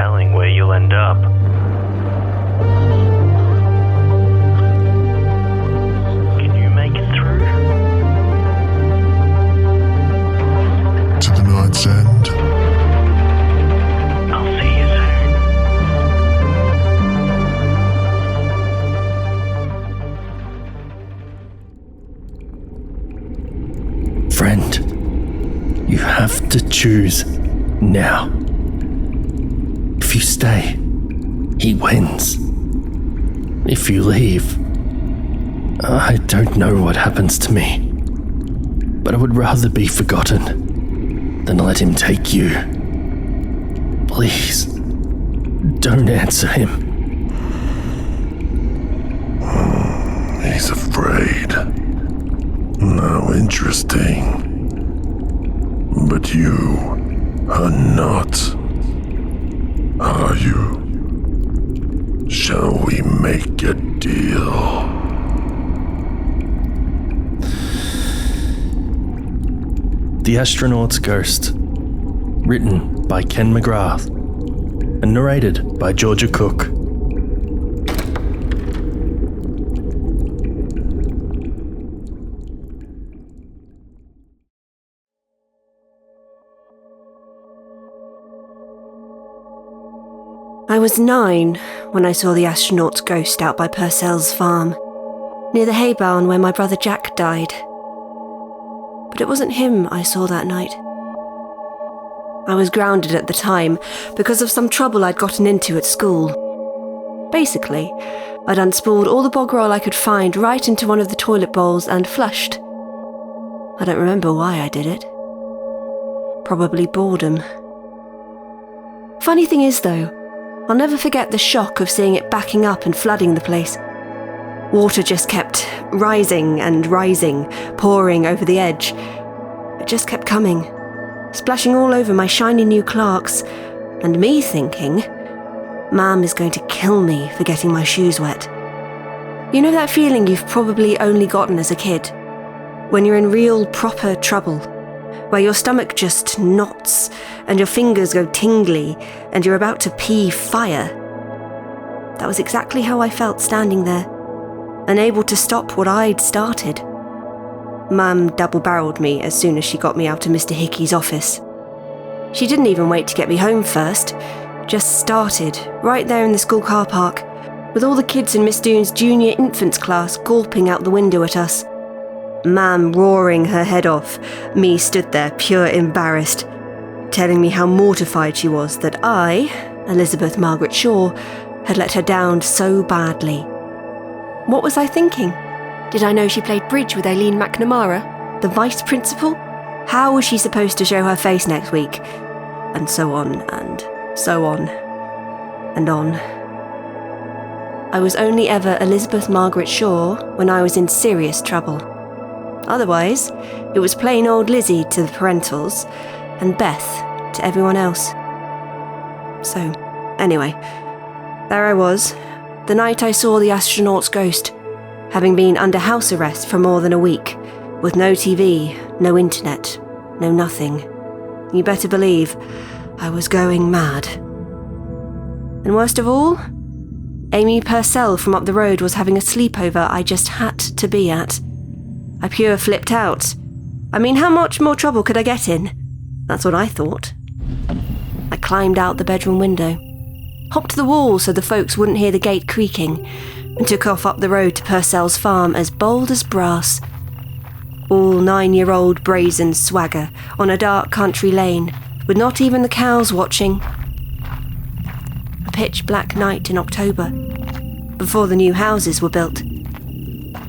telling where you'll end up. Can you make it through? To the night's end. I'll see you soon. Friend, you have to choose now. If you stay, he wins. If you leave, I don't know what happens to me, but I would rather be forgotten than let him take you. Please, don't answer him. He's afraid. How interesting. But you are not. Are you? Shall we make a deal? The Astronaut's Ghost, written by Ken McGrath and narrated by Georgia Cook. I was 9 when I saw the astronaut's ghost out by Purcell's farm, near the hay barn where my brother Jack died. But it wasn't him I saw that night. I was grounded at the time because of some trouble I'd gotten into at school. Basically, I'd unspooled all the bog roll I could find right into one of the toilet bowls and flushed. I don't remember why I did it. Probably boredom. Funny thing is though, I'll never forget the shock of seeing it backing up and flooding the place. Water just kept rising and rising, pouring over the edge. It just kept coming, splashing all over my shiny new Clarks, and me thinking, Mum is going to kill me for getting my shoes wet. You know that feeling you've probably only gotten as a kid, when you're in real proper trouble, where your stomach just knots and your fingers go tingly and you're about to pee fire? That was exactly how I felt standing there, unable to stop what I'd started. Mum double-barreled me as soon as she got me out of Mr. Hickey's office. She didn't even wait to get me home first, just started right there in the school car park, with all the kids in Miss Doone's junior infants class gawping out the window at us. Ma'am roaring her head off, me stood there pure embarrassed, telling me how mortified she was that I, Elizabeth Margaret Shaw, had let her down so badly. What was I thinking? Did I know she played bridge with Aileen McNamara, the vice principal? How was she supposed to show her face next week? And so on, and so on, and on. I was only ever Elizabeth Margaret Shaw when I was in serious trouble. Otherwise, it was plain old Lizzie to the parentals, and Beth to everyone else. So, anyway, there I was, the night I saw the astronaut's ghost, having been under house arrest for more than a week, with no TV, no internet, no nothing. You better believe I was going mad. And worst of all, Amy Purcell from up the road was having a sleepover I just had to be at. I pure flipped out. I mean, how much more trouble could I get in? That's what I thought. I climbed out the bedroom window, hopped the wall so the folks wouldn't hear the gate creaking, and took off up the road to Purcell's farm as bold as brass. All 9-year-old brazen swagger on a dark country lane, with not even the cows watching. A pitch-black night in October, before the new houses were built.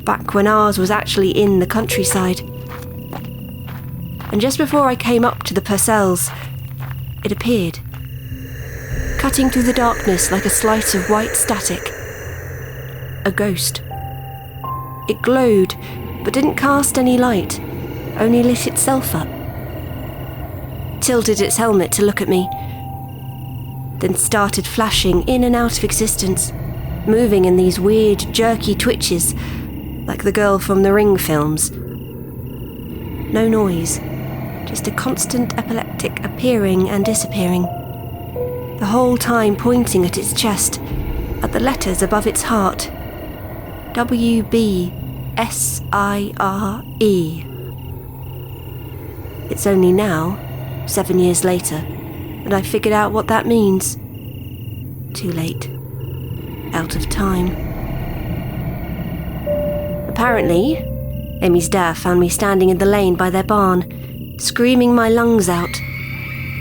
Back when ours was actually in the countryside. And just before I came up to the Purcells, it appeared, cutting through the darkness like a slice of white static. A ghost. It glowed, but didn't cast any light, only lit itself up. Tilted its helmet to look at me, then started flashing in and out of existence, moving in these weird, jerky twitches, like the girl from the Ring films. No noise, just a constant epileptic appearing and disappearing. the whole time pointing at its chest, at the letters above its heart. WBSIRE. It's only now, 7 years later, that I figured out what that means. Too late. Out of time. Apparently, Amy's dad found me standing in the lane by their barn, screaming my lungs out,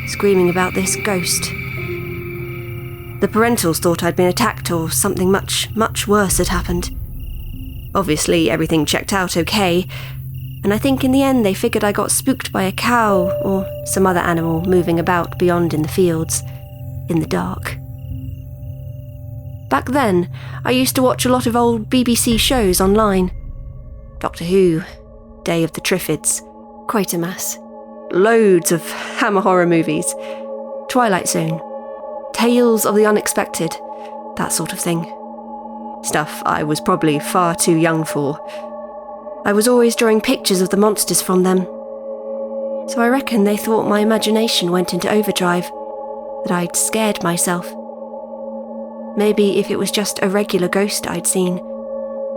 screaming about this ghost. The parentals thought I'd been attacked or something much, much worse had happened. Obviously, everything checked out okay, and I think in the end they figured I got spooked by a cow or some other animal moving about beyond in the fields, in the dark. Back then, I used to watch a lot of old BBC shows online. Doctor Who, Day of the Triffids, Quatermass, loads of Hammer horror movies, Twilight Zone, Tales of the Unexpected, that sort of thing. Stuff I was probably far too young for. I was always drawing pictures of the monsters from them. So I reckon they thought my imagination went into overdrive, that I'd scared myself. Maybe if it was just a regular ghost I'd seen,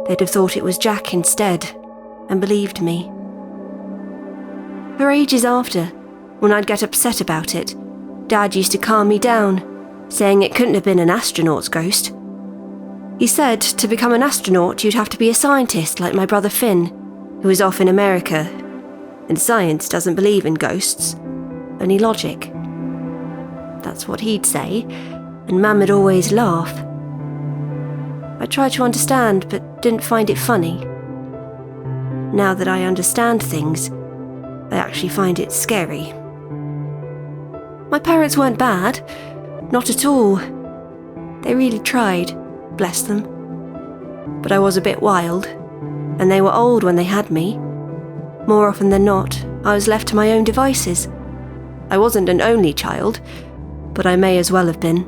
they'd have thought it was Jack instead, and believed me. For ages after, when I'd get upset about it, Dad used to calm me down, saying it couldn't have been an astronaut's ghost. He said to become an astronaut you'd have to be a scientist like my brother Finn, who is off in America, and science doesn't believe in ghosts, only logic. That's what he'd say, and Mum would always laugh. I tried to understand, but didn't find it funny. Now that I understand things, I actually find it scary. My parents weren't bad, not at all. They really tried, bless them. But I was a bit wild, and they were old when they had me. More often than not, I was left to my own devices. I wasn't an only child, but I may as well have been.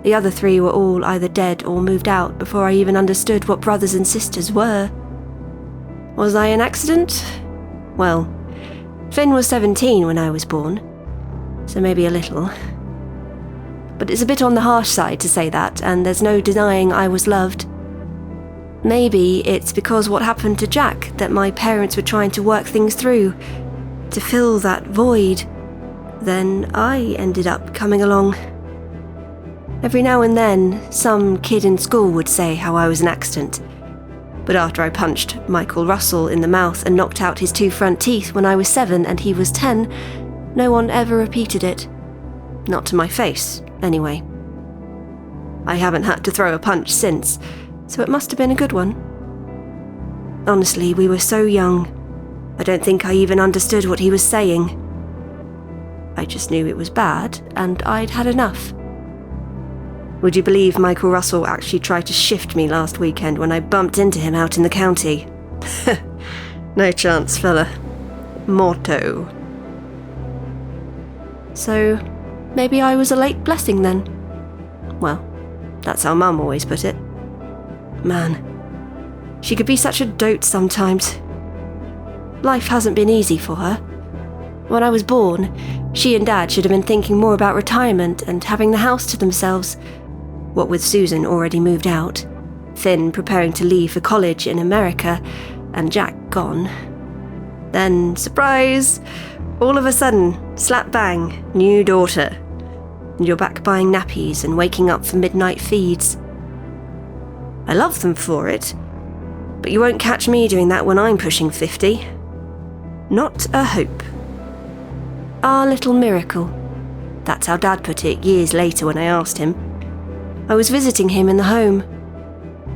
The other three were all either dead or moved out before I even understood what brothers and sisters were. Was I an accident? Well, Finn was 17 when I was born, so maybe a little. But it's a bit on the harsh side to say that, and there's no denying I was loved. Maybe it's because what happened to Jack that my parents were trying to work things through, to fill that void. Then I ended up coming along. Every now and then, some kid in school would say how I was an accident. But after I punched Michael Russell in the mouth and knocked out his 2 front teeth when I was 7 and he was 10, no one ever repeated it. Not to my face, anyway. I haven't had to throw a punch since, so it must have been a good one. Honestly, we were so young. I don't think I even understood what he was saying. I just knew it was bad, and I'd had enough. Would you believe Michael Russell actually tried to shift me last weekend when I bumped into him out in the county? No chance, fella. Morto. So, maybe I was a late blessing then. Well, that's how Mum always put it. Man, she could be such a dote sometimes. Life hasn't been easy for her. When I was born, she and Dad should have been thinking more about retirement and having the house to themselves. What with Susan already moved out, Finn preparing to leave for college in America, and Jack gone. Then, surprise! All of a sudden, slap bang, new daughter. And you're back buying nappies and waking up for midnight feeds. I love them for it, but you won't catch me doing that when I'm pushing 50. Not a hope. Our little miracle. That's how Dad put it years later when I asked him. I was visiting him in the home.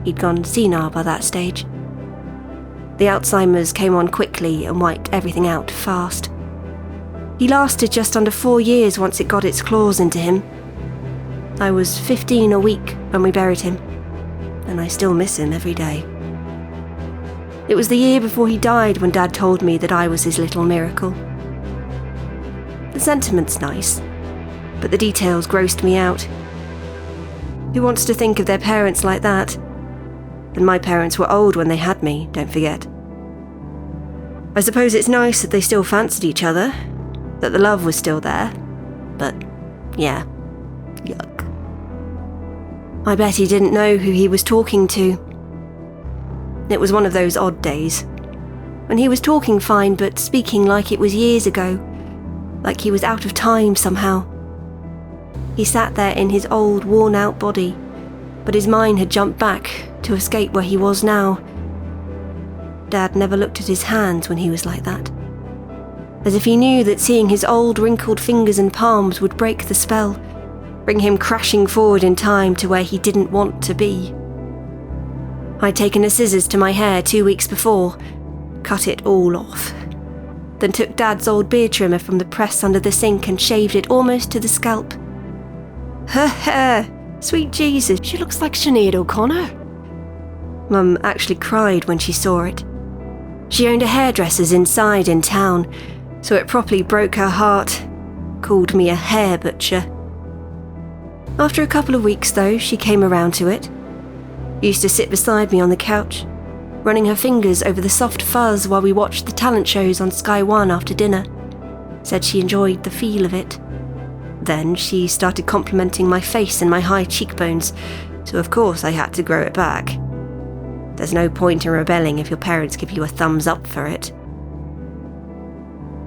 He'd gone senile by that stage. The Alzheimer's came on quickly and wiped everything out fast. He lasted just under 4 years once it got its claws into him. I was 15 a week when we buried him, and I still miss him every day. It was the year before he died when Dad told me that I was his little miracle. The sentiment's nice, but the details grossed me out. Who wants to think of their parents like that? And my parents were old when they had me, don't forget. I suppose it's nice that they still fancied each other, that the love was still there. But, yeah, Yuck. I bet he didn't know who he was talking to. It was one of those odd days, when he was talking fine but speaking like it was years ago, like he was out of time somehow. He sat there in his old, worn-out body, but his mind had jumped back to escape where he was now. Dad never looked at his hands when he was like that, as if he knew that seeing his old, wrinkled fingers and palms would break the spell, bring him crashing forward in time to where he didn't want to be. I'd taken a scissors to my hair 2 weeks before, cut it all off, then took Dad's old beard trimmer from the press under the sink and shaved it almost to the scalp. Her hair! Sweet Jesus, she looks like Sinead O'Connor. Mum actually cried when she saw it. She owned a hairdresser's inside in town, so it properly broke her heart. Called me a hair butcher. After a couple of weeks though, she came around to it. Used to sit beside me on the couch, running her fingers over the soft fuzz while we watched the talent shows on Sky One after dinner. Said she enjoyed the feel of it. Then she started complimenting my face and my high cheekbones, so of course I had to grow it back. There's no point in rebelling if your parents give you a thumbs up for it.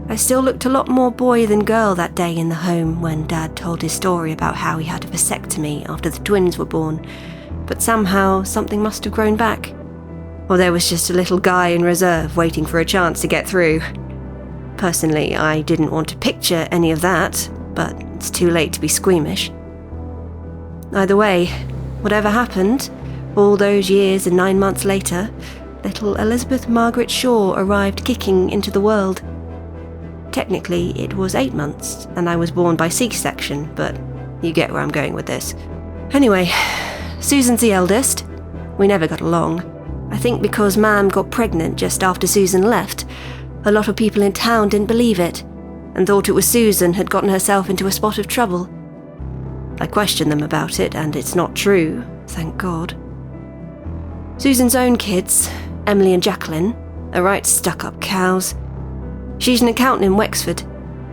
I still looked a lot more boy than girl that day in the home when Dad told his story about how he had a vasectomy after the twins were born, but somehow something must have grown back. Or there was just a little guy in reserve waiting for a chance to get through. Personally, I didn't want to picture any of that, but it's too late to be squeamish. Either way, whatever happened, all those years and 9 months later, little Elizabeth Margaret Shaw arrived kicking into the world. Technically, it was 8 months, and I was born by C-section, but you get where I'm going with this. Anyway, Susan's the eldest. We never got along. I think because Mam got pregnant just after Susan left, a lot of people in town didn't believe it, and thought it was Susan had gotten herself into a spot of trouble. I questioned them about it, and it's not true, thank God. Susan's own kids, Emily and Jacqueline, are right stuck-up cows. She's an accountant in Wexford,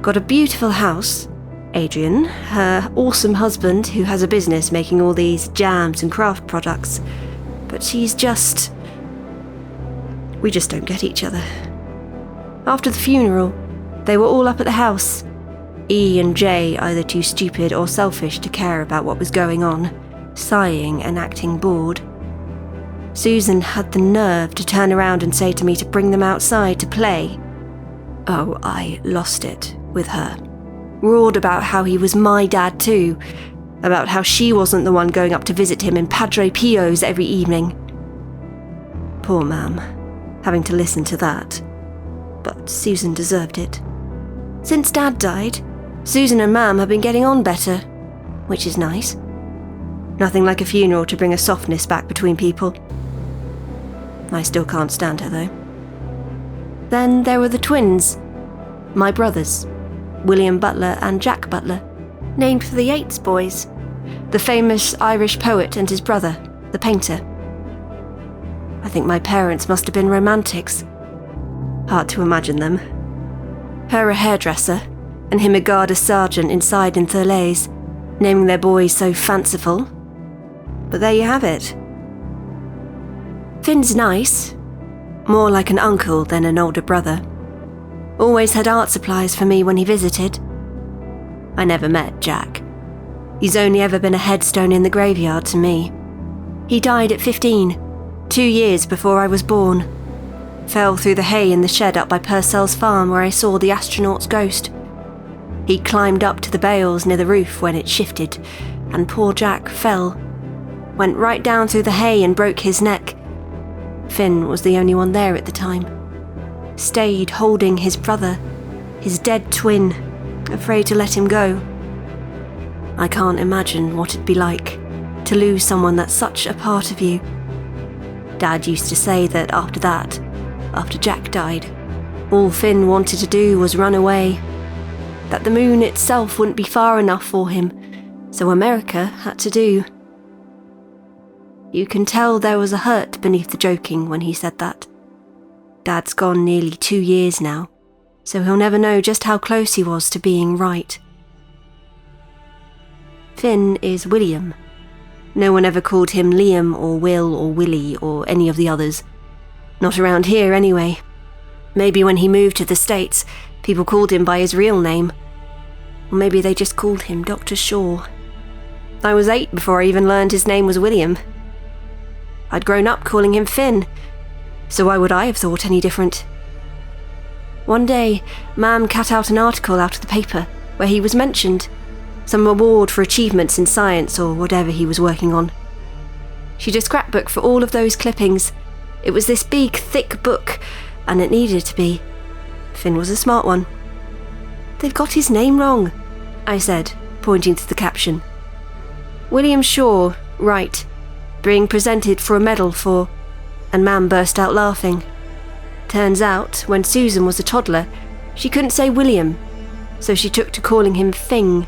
got a beautiful house. Adrian, her awesome husband who has a business making all these jams and craft products. But she's just... we just don't get each other. After the funeral, they were all up at the house. E and J either too stupid or selfish to care about what was going on, sighing and acting bored. Susan had the nerve to turn around and say to me to bring them outside to play. Oh, I lost it with her. Roared about how he was my dad too, about how she wasn't the one going up to visit him in Padre Pio's every evening. Poor Mam, having to listen to that. But Susan deserved it. Since Dad died, Susan and Mam have been getting on better, which is nice. Nothing like a funeral to bring a softness back between people. I still can't stand her though. Then there were the twins, my brothers, William Butler and Jack Butler, named for the Yeats boys, the famous Irish poet and his brother, the painter. I think my parents must have been romantics. Hard to imagine them. Her a hairdresser, and him a Garda sergeant inside in Thurles, naming their boys so fanciful. But there you have it. Finn's nice, more like an uncle than an older brother. Always had art supplies for me when he visited. I never met Jack. He's only ever been a headstone in the graveyard to me. He died at 15, 2 years before I was born. Fell through the hay in the shed up by Purcell's farm where I saw the astronaut's ghost. He climbed up to the bales near the roof when it shifted, and poor Jack fell. Went right down through the hay and broke his neck. Finn was the only one there at the time. Stayed holding his brother, his dead twin, afraid to let him go. I can't imagine what it'd be like to lose someone that's such a part of you. Dad used to say that after Jack died, all Finn wanted to do was run away, that the moon itself wouldn't be far enough for him, so America had to do. You can tell there was a hurt beneath the joking when he said that. Dad's gone nearly 2 years now, so he'll never know just how close he was to being right. Finn is William. No one ever called him Liam or Will or Willie or any of the others. Not around here, anyway. Maybe when he moved to the States, people called him by his real name. Or maybe they just called him Dr. Shaw. I was 8 before I even learned his name was William. I'd grown up calling him Finn, so why would I have thought any different? One day, Mam cut out an article out of the paper where he was mentioned. Some award for achievements in science or whatever he was working on. She did a scrapbook for all of those clippings. It was this big, thick book, and it needed to be. Finn was a smart one. "They've got his name wrong," I said, pointing to the caption. "William Shaw, right, being presented for a medal for..." And Mam burst out laughing. Turns out, when Susan was a toddler, she couldn't say William, so she took to calling him Fing.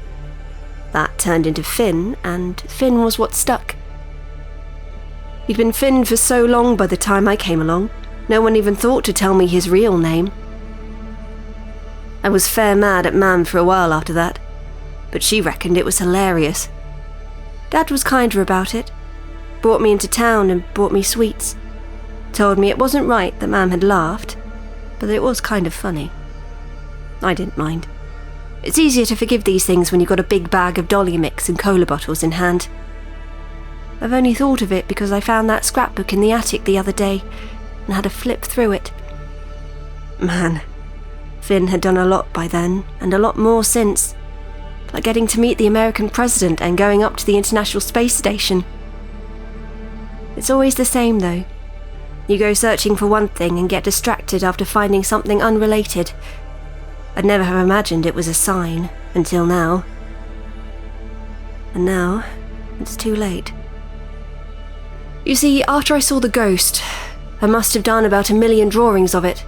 That turned into Finn, and Finn was what stuck. He'd been Finn for so long by the time I came along, no one even thought to tell me his real name. I was fair mad at Mam for a while after that, but she reckoned it was hilarious. Dad was kinder about it, brought me into town and bought me sweets. Told me it wasn't right that Mam had laughed, but that it was kind of funny. I didn't mind. It's easier to forgive these things when you've got a big bag of Dolly Mix and cola bottles in hand. I've only thought of it because I found that scrapbook in the attic the other day and had a flip through it. Man, Finn had done a lot by then, and a lot more since. Like getting to meet the American president and going up to the International Space Station. It's always the same though. You go searching for one thing and get distracted after finding something unrelated. I'd never have imagined it was a sign, until now. And now, it's too late. You see, after I saw the ghost, I must have done about 1 million drawings of it.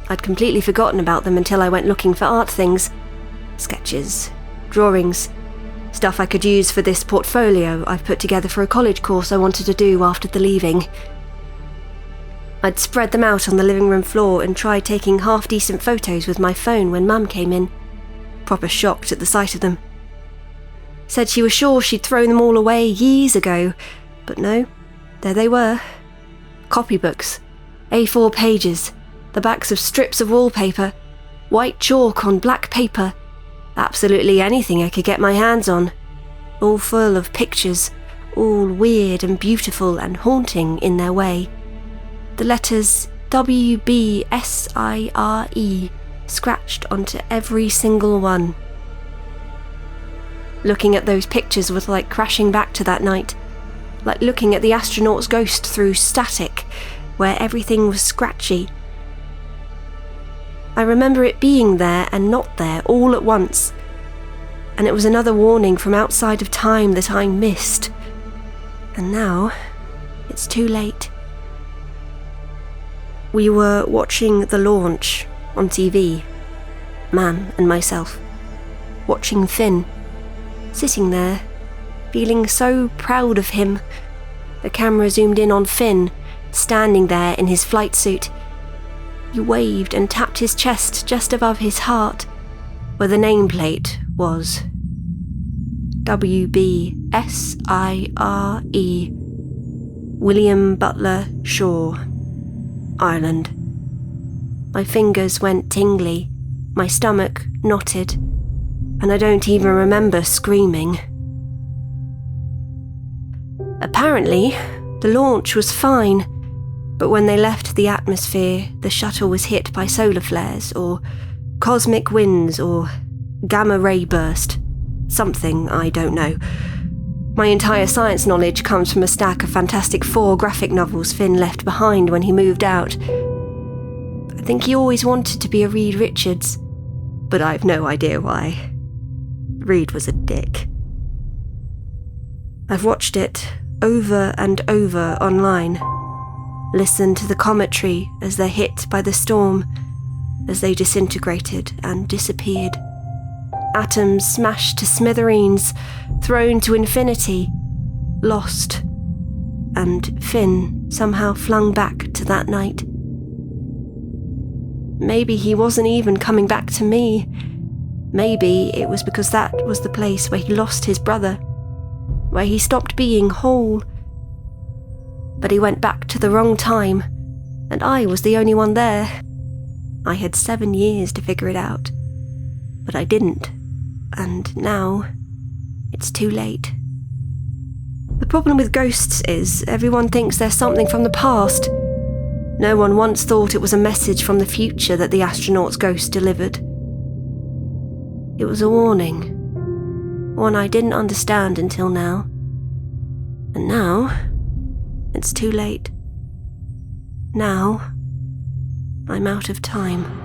I'd completely forgotten about them until I went looking for art things. Sketches, drawings, stuff I could use for this portfolio I've put together for a college course I wanted to do after the leaving. I'd spread them out on the living room floor and tried taking half-decent photos with my phone when Mum came in, proper shocked at the sight of them. Said she was sure she'd thrown them all away years ago, but no, there they were. Copybooks, A4 pages, the backs of strips of wallpaper, white chalk on black paper, absolutely anything I could get my hands on, all full of pictures, all weird and beautiful and haunting in their way. The letters WBSIRE scratched onto every single one. Looking at those pictures was like crashing back to that night, like looking at the astronaut's ghost through static, where everything was scratchy. I remember it being there and not there all at once, and it was another warning from outside of time that I missed. And now, it's too late. We were watching the launch on TV, Mam and myself, watching Finn, sitting there, feeling so proud of him. The camera zoomed in on Finn, standing there in his flight suit. He waved and tapped his chest just above his heart, where the nameplate was WBSIRE, William Butler Shaw, Ireland. My fingers went tingly, my stomach knotted, and I don't even remember screaming. Apparently, the launch was fine, but when they left the atmosphere, the shuttle was hit by solar flares, or cosmic winds, or gamma ray burst. Something, I don't know. My entire science knowledge comes from a stack of Fantastic Four graphic novels Finn left behind when he moved out. I think he always wanted to be a Reed Richards, but I've no idea why. Reed was a dick. I've watched it over and over online. Listened to the commentary as they're hit by the storm, as they disintegrated and disappeared. Atoms smashed to smithereens, thrown to infinity, lost, and Finn somehow flung back to that night. Maybe he wasn't even coming back to me. Maybe it was because that was the place where he lost his brother, where he stopped being whole. But he went back to the wrong time, and I was the only one there. I had 7 years to figure it out, but I didn't, and now it's too late. The problem with ghosts is everyone thinks they're something from the past. No one once thought it was a message from the future that the astronaut's ghost delivered. It was a warning, one I didn't understand until now. And now, it's too late. Now, I'm out of time.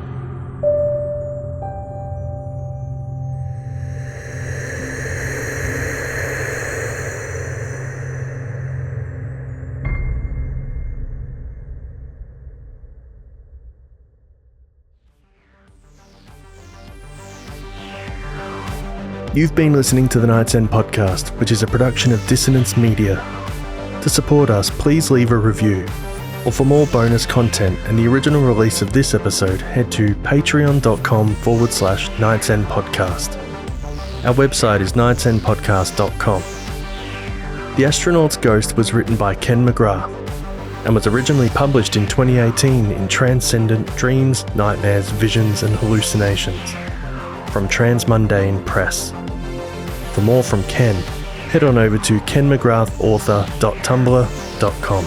You've been listening to the Night's End podcast, which is a production of Dissonance Media. To support us, please leave a review. Or for more bonus content and the original release of this episode, head to patreon.com/Night's End podcast. Our website is nightsendpodcast.com. The Astronaut's Ghost was written by Ken McGrath and was originally published in 2018 in Transcendent Dreams, Nightmares, Visions and Hallucinations from Transmundane Press. For more from Ken, head on over to kenmcgrathauthor.tumblr.com.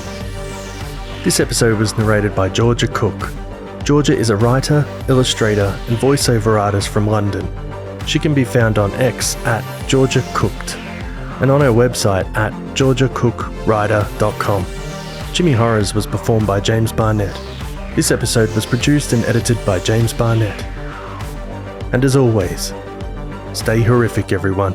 This episode was narrated by Georgia Cook. Georgia is a writer, illustrator and voiceover artist from London. She can be found on X at Georgia Cooked and on her website at georgiacookwriter.com. Jimmy Horrors was performed by James Barnett. This episode was produced and edited by James Barnett. And as always, stay horrific, everyone.